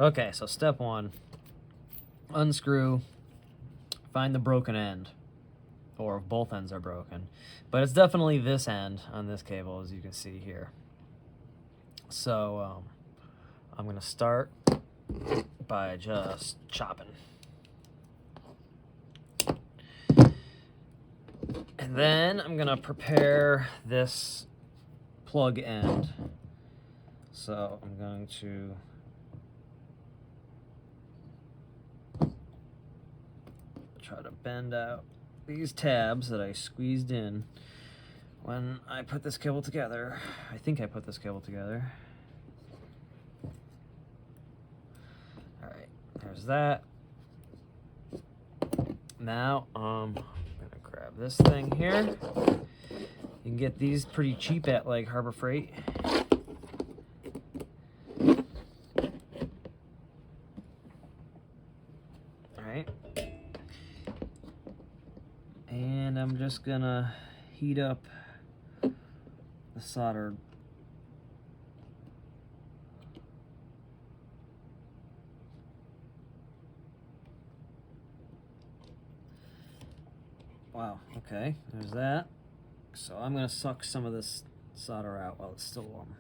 Okay, so step one, unscrew, find the broken end, or if both ends are broken. But it's definitely this end on this cable, as you can see here. So I'm going to start by just chopping. And then I'm going to prepare this plug end. So I'm going to try to bend out these tabs that I squeezed in when I put this cable together. I think I put this cable together. All right, there's that. Now I'm gonna grab this thing here. You can get these pretty cheap at like Harbor Freight. All right. And I'm just gonna heat up the solder. Wow, okay, there's that. So I'm gonna suck some of this solder out while it's still warm.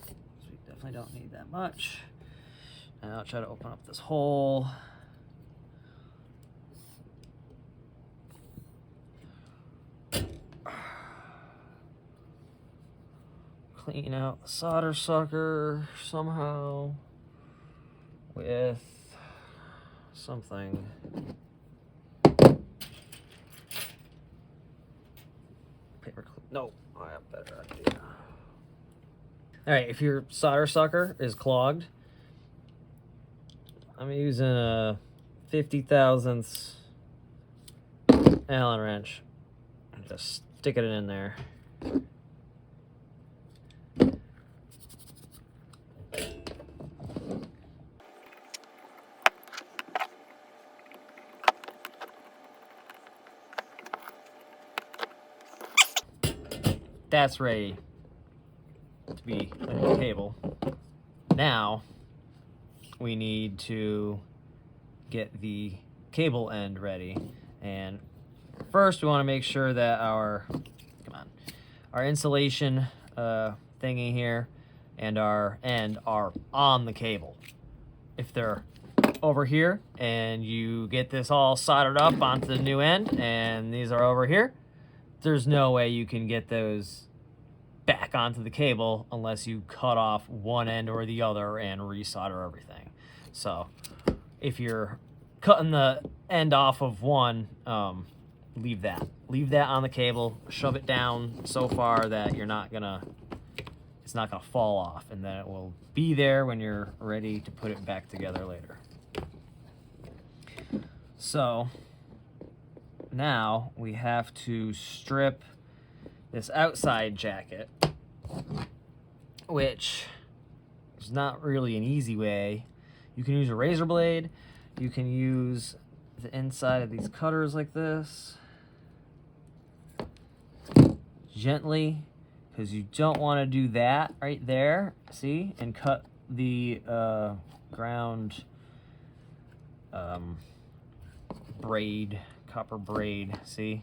So we definitely don't need that much. And I'll try to open up this hole. Clean out the solder sucker somehow with something. Paper clip. No, I have a better idea. All right, if your solder sucker is clogged, I'm using a 50 thousandths Allen wrench. Just stick it in there. That's ready to be a new cable. Now we need to get the cable end ready, and first we want to make sure that our insulation thingy here and our end are on the cable. If they're over here and you get this all soldered up onto the new end and these are over here, there's no way you can get those back onto the cable unless you cut off one end or the other and resolder everything. So if you're cutting the end off of one, leave that on the cable, shove it down so far that it's not gonna fall off, and then it will be there when you're ready to put it back together later. So now we have to strip this outside jacket, which is not really an easy way. You can use a razor blade. You can use the inside of these cutters like this. Gently, because you don't want to do that right there, see? And cut the ground braid, copper braid, see?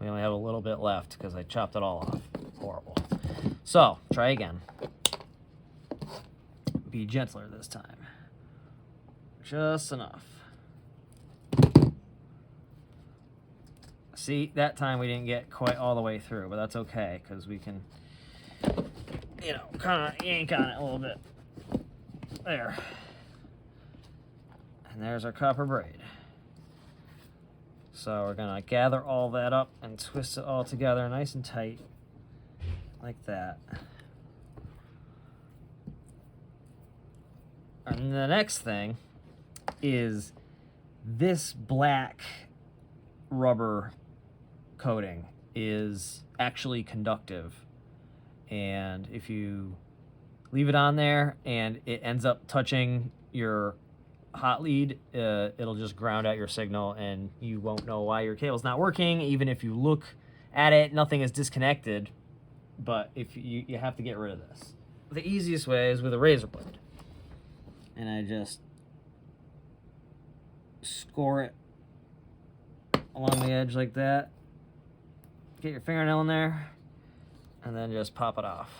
We only have a little bit left because I chopped it all off. Horrible. So, try again. Be gentler this time. Just enough. See, that time we didn't get quite all the way through, but that's okay because we can, kind of yank on it a little bit. There. And there's our copper braid. So we're gonna gather all that up and twist it all together nice and tight, like that. And the next thing is this black rubber coating is actually conductive, and if you leave it on there and it ends up touching your hot lead, it'll just ground out your signal and you won't know why your cable's not working. Even if you look at it, nothing is disconnected, but if you have to get rid of this. the easiest way is with a razor blade. And I just score it along the edge like that. Get your fingernail in there, and then just pop it off.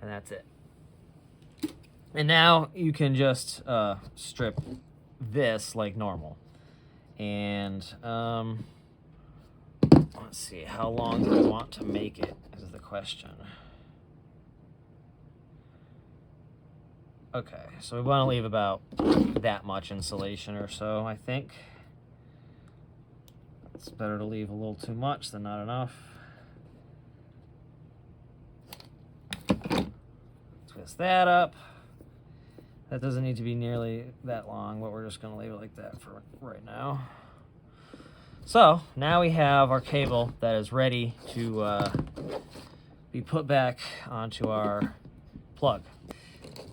And that's it. And now you can just strip this like normal. And let's see, how long do I want to make it is the question. Okay, so we want to leave about that much insulation or so, I think. It's better to leave a little too much than not enough. Twist that up. That doesn't need to be nearly that long, but we're just going to leave it like that for right now. So now we have our cable that is ready to be put back onto our plug.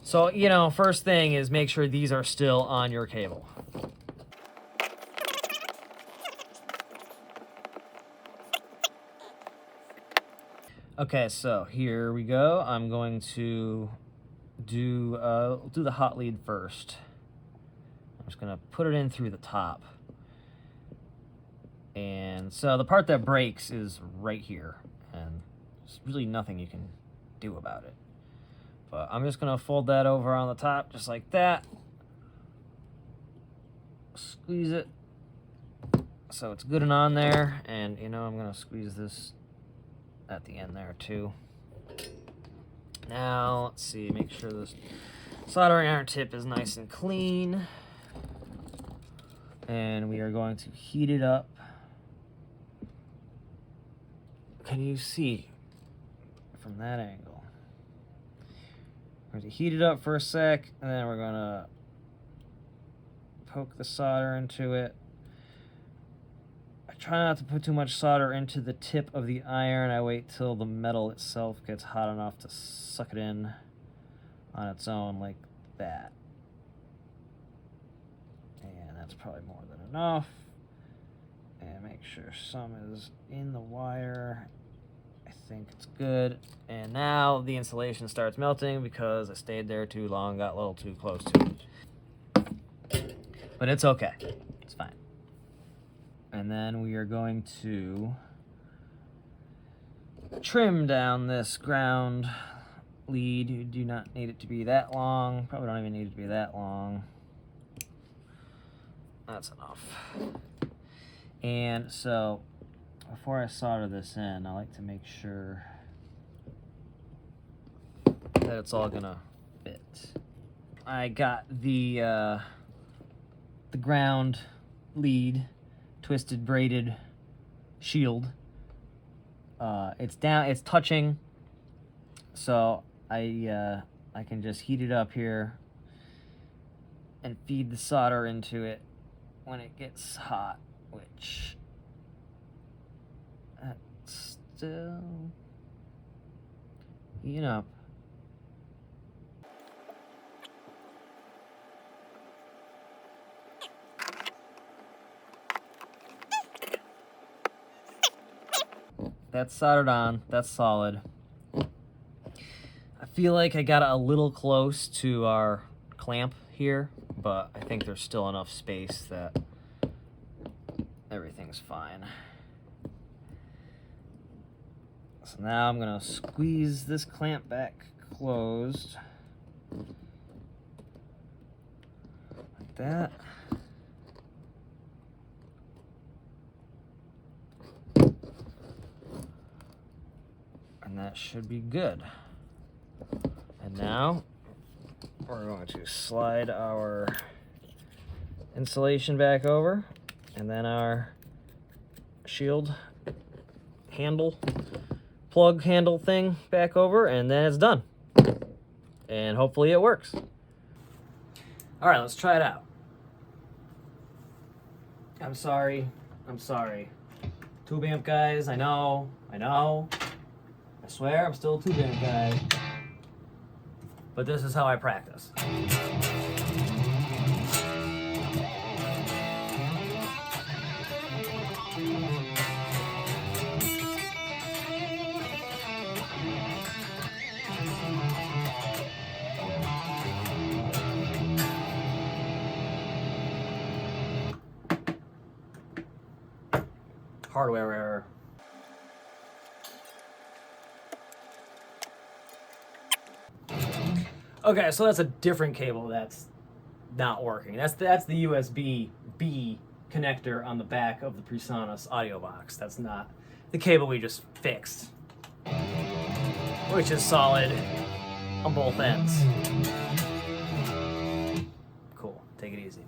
So, you know, first thing is make sure these are still on your cable. Okay, so here we go. I'm going to do the hot lead first. I'm just gonna put it in through the top. And so the part that breaks is right here, and there's really nothing you can do about it. But I'm just gonna fold that over on the top just like that. Squeeze it so it's good and on there, and you know, I'm gonna squeeze this at the end there too. Now, let's see, make sure this soldering iron tip is nice and clean. And we are going to heat it up. Can you see from that angle? We're going to heat it up for a sec, and then we're going to poke the solder into it. I try not to put too much solder into the tip of the iron. I wait till the metal itself gets hot enough to suck it in on its own like that. And that's probably more than enough. And make sure some is in the wire. I think it's good. And now the insulation starts melting because I stayed there too long, got a little too close to it. But it's okay. It's fine. And then we are going to trim down this ground lead. You do not need it to be that long. Probably don't even need it to be that long. That's enough. And so before I solder this in, I like to make sure that it's all gonna fit. I got the ground lead twisted braided shield. It's down, it's touching, so I can just heat it up here and feed the solder into it when it gets hot, which that's still heating up. That's soldered on, that's solid. I feel like I got it a little close to our clamp here, but I think there's still enough space that everything's fine. So now I'm gonna squeeze this clamp back closed. Like that. And that should be good. And now we're going to slide our insulation back over, and then our shield handle, plug handle thing back over, and then it's done. And hopefully it works. All right, let's try it out. I'm sorry. Tube amp guys, I know. I swear I'm still a tube amp guy. But this is how I practice. hardware error. Okay, so that's a different cable that's not working. That's the USB-B connector on the back of the PreSonus audio box. That's not the cable we just fixed, which is solid on both ends. Cool. Take it easy.